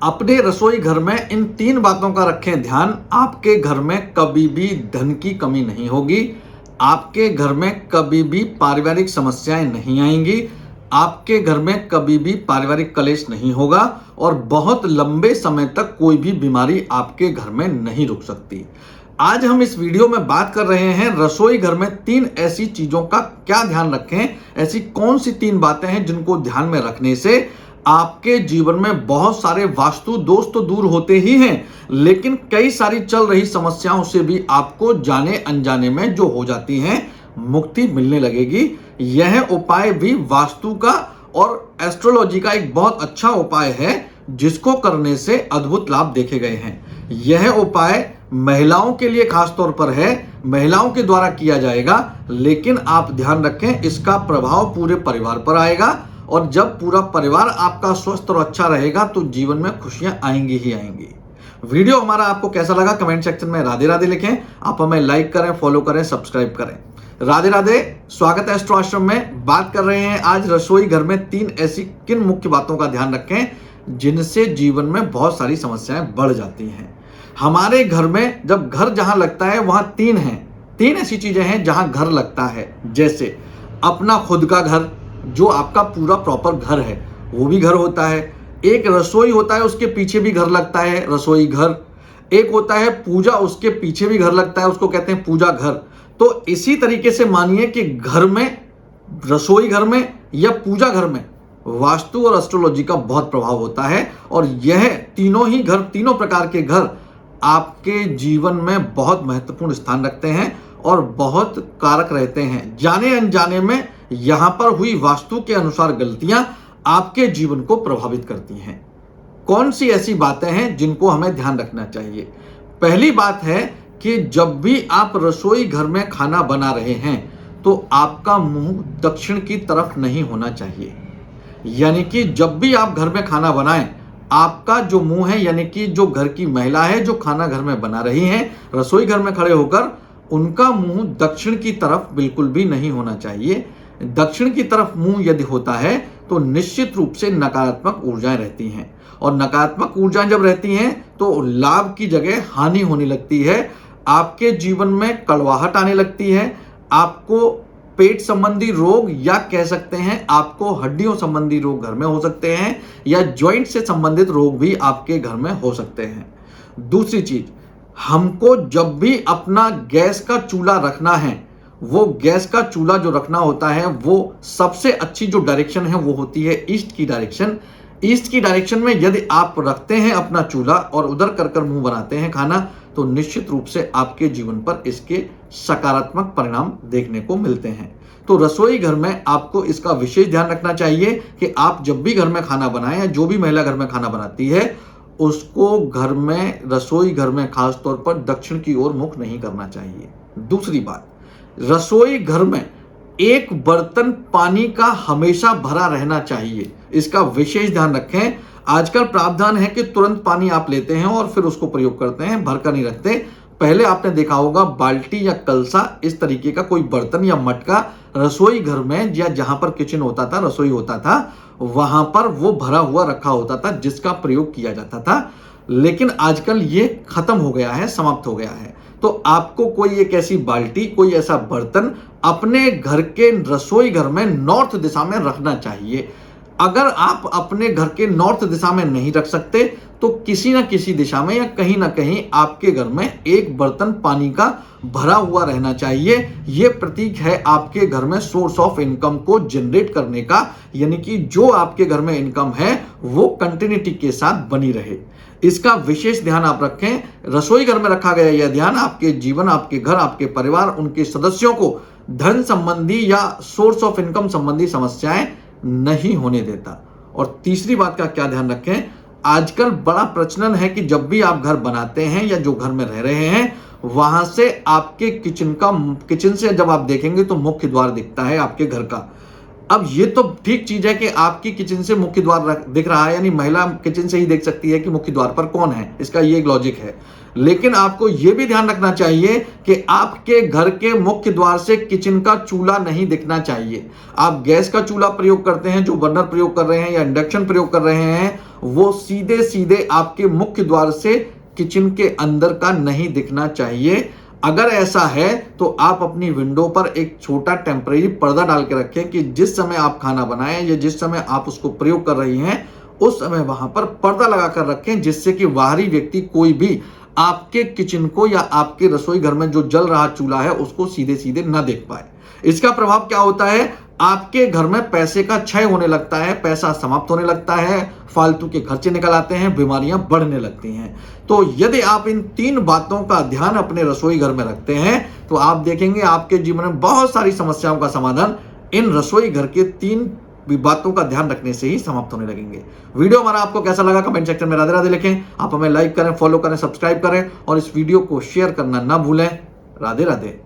अपने रसोई घर में इन 3 बातों का रखें ध्यान। आपके घर में कभी भी धन की कमी नहीं होगी। आपके घर में कभी भी पारिवारिक समस्याएं नहीं आएंगी। आपके घर में कभी भी पारिवारिक कलेश नहीं होगा और बहुत लंबे समय तक कोई भी बीमारी आपके घर में नहीं रुक सकती। आज हम इस वीडियो में बात कर रहे हैं रसोई घर में 3 ऐसी चीजों का क्या ध्यान रखें। ऐसी कौन सी 3 बातें हैं जिनको ध्यान में रखने से आपके जीवन में बहुत सारे वास्तु दोष तो दूर होते ही हैं, लेकिन कई सारी चल रही समस्याओं से भी आपको जाने अनजाने में जो हो जाती हैं मुक्ति मिलने लगेगी। यह उपाय भी वास्तु का और एस्ट्रोलॉजी का एक बहुत अच्छा उपाय है जिसको करने से अद्भुत लाभ देखे गए हैं। यह उपाय महिलाओं के लिए खास तौर पर है, महिलाओं के द्वारा किया जाएगा, लेकिन आप ध्यान रखें इसका प्रभाव पूरे परिवार पर आएगा और जब पूरा परिवार आपका स्वस्थ और अच्छा रहेगा तो जीवन में खुशियां आएंगी ही आएंगी। वीडियो हमारा आपको कैसा लगा कमेंट सेक्शन में राधे राधे लिखें। आप हमें लाइक करें, फॉलो करें, सब्सक्राइब करें। राधे राधे। स्वागत है एस्ट्रो आश्रम में। बात कर रहे हैं आज रसोई घर में 3 ऐसी किन मुख्य बातों का ध्यान रखें जिनसे जीवन में बहुत सारी समस्याएं बढ़ जाती हैं। हमारे घर में जब घर जहां लगता है वहां 3 हैं। 3 ऐसी चीजें हैं जहां घर लगता है, जैसे अपना खुद का घर जो आपका पूरा प्रॉपर घर है वो भी घर होता है। एक रसोई होता है उसके पीछे भी घर लगता है, रसोई घर। एक होता है पूजा, उसके पीछे भी घर लगता है, उसको कहते हैं पूजा घर। तो इसी तरीके से मानिए कि घर में, रसोई घर में या पूजा घर में वास्तु और एस्ट्रोलॉजी का बहुत प्रभाव होता है और यह तीनों ही घर, तीनों प्रकार के घर आपके जीवन में बहुत महत्वपूर्ण स्थान रखते हैं और बहुत कारक रहते हैं। जाने अनजाने में यहां पर हुई वास्तु के अनुसार गलतियां आपके जीवन को प्रभावित करती हैं। कौन सी ऐसी बातें हैं जिनको हमें ध्यान रखना चाहिए? पहली बात है कि जब भी आप रसोई घर में खाना बना रहे हैं तो आपका मुंह दक्षिण की तरफ नहीं होना चाहिए। यानी कि जब भी आप घर में खाना बनाएं, आपका जो मुंह है, यानी कि जो घर की महिला है जो खाना घर में बना रही हैं रसोई घर में खड़े होकर, उनका मुंह दक्षिण की तरफ बिल्कुल भी नहीं होना चाहिए। दक्षिण की तरफ मुंह यदि होता है तो निश्चित रूप से नकारात्मक ऊर्जाएं रहती हैं और नकारात्मक ऊर्जाएं जब रहती हैं तो लाभ की जगह हानि होने लगती है। आपके जीवन में कड़वाहट आने लगती है। आपको पेट संबंधी रोग या कह सकते हैं आपको हड्डियों संबंधी रोग घर में हो सकते हैं या जॉइंट से संबंधित रोग भी आपके घर में हो सकते हैं। दूसरी चीज, हमको जब भी अपना गैस का चूल्हा रखना है, वो गैस का चूल्हा जो रखना होता है वो सबसे अच्छी जो डायरेक्शन है वो होती है ईस्ट की डायरेक्शन। ईस्ट की डायरेक्शन में यदि आप रखते हैं अपना चूल्हा और उधर कर मुंह बनाते हैं खाना, तो निश्चित रूप से आपके जीवन पर इसके सकारात्मक परिणाम देखने को मिलते हैं। तो रसोई घर में आपको इसका विशेष ध्यान रखना चाहिए कि आप जब भी घर में खाना बनाएं या जो भी महिला घर में खाना बनाती है उसको घर में, रसोई घर में खास तौर पर दक्षिण की ओर मुख नहीं करना चाहिए। दूसरी बात, रसोई घर में एक बर्तन पानी का हमेशा भरा रहना चाहिए। इसका विशेष ध्यान रखें। आजकल प्रावधान है कि तुरंत पानी आप लेते हैं और फिर उसको प्रयोग करते हैं, भर कर नहीं रखते। पहले आपने देखा होगा बाल्टी या कलसा, इस तरीके का कोई बर्तन या मटका रसोई घर में या जहां पर किचन होता था, रसोई होता था, वहां पर वो भरा हुआ रखा होता था जिसका प्रयोग किया जाता था। लेकिन आजकल ये खत्म हो गया है, समाप्त हो गया है। तो आपको कोई एक ऐसी बाल्टी, कोई ऐसा बर्तन अपने घर के रसोई घर में नॉर्थ दिशा में रखना चाहिए। अगर आप अपने घर के नॉर्थ दिशा में नहीं रख सकते तो किसी न किसी दिशा में या कहीं ना कहीं आपके घर में एक बर्तन पानी का भरा हुआ रहना चाहिए। यह प्रतीक है आपके घर में सोर्स ऑफ इनकम को जनरेट करने का, यानी कि जो आपके घर में इनकम है वो कंटिन्यूटी के साथ बनी रहे। इसका विशेष ध्यान आप रखें। रसोई घर में रखा गया यह ध्यान आपके जीवन, आपके घर, आपके परिवार, उनके सदस्यों को धन संबंधी या सोर्स ऑफ इनकम संबंधी समस्याएं नहीं होने देता। और तीसरी बात का क्या ध्यान रखें, आजकल बड़ा प्रचलन है कि जब भी आप घर बनाते हैं या जो घर में रह रहे हैं वहां से आपके किचन से जब आप देखेंगे तो मुख्य द्वार दिखता है आपके घर का। अब ये तो ठीक चीज है कि आपकी किचन से मुख्य द्वार दिख रहा है, यानी महिला किचन से ही देख सकती है कि मुख्य द्वार पर कौन है, इसका ये एक लॉजिक है। लेकिन आपको यह भी ध्यान रखना चाहिए कि आपके घर के मुख्य द्वार से किचन का चूल्हा नहीं दिखना चाहिए। आप गैस का चूल्हा प्रयोग करते हैं, जो बर्नर प्रयोग कर रहे हैं या इंडक्शन प्रयोग कर रहे हैं, वो सीधे सीधे आपके मुख्य द्वार से किचन के अंदर का नहीं दिखना चाहिए। अगर ऐसा है तो आप अपनी विंडो पर एक छोटा टेम्परेरी पर्दा डाल के रखें कि जिस समय आप खाना बनाएं या जिस समय आप उसको प्रयोग कर रही हैं उस समय वहां पर पर्दा लगा कर रखें, जिससे कि बाहरी व्यक्ति कोई भी आपके किचन को या आपके रसोई घर में जो जल रहा चूल्हा है उसको सीधे सीधे ना देख पाए। इसका प्रभाव क्या होता है, आपके घर में पैसे का क्षय होने लगता है, पैसा समाप्त होने लगता है, फालतू के खर्चे निकल आते हैं, बीमारियां बढ़ने लगती हैं। तो यदि आप इन 3 बातों का ध्यान अपने रसोई घर में रखते हैं तो आप देखेंगे आपके जीवन में बहुत सारी समस्याओं का समाधान इन रसोई घर के 3 बातों का ध्यान रखने से ही समाप्त होने लगेंगे। वीडियो हमारा आपको कैसा लगा कमेंट सेक्शन में राधे राधे लिखें। आप हमें लाइक करें, फॉलो करें, सब्सक्राइब करें और इस वीडियो को शेयर करना ना भूलें। राधे राधे।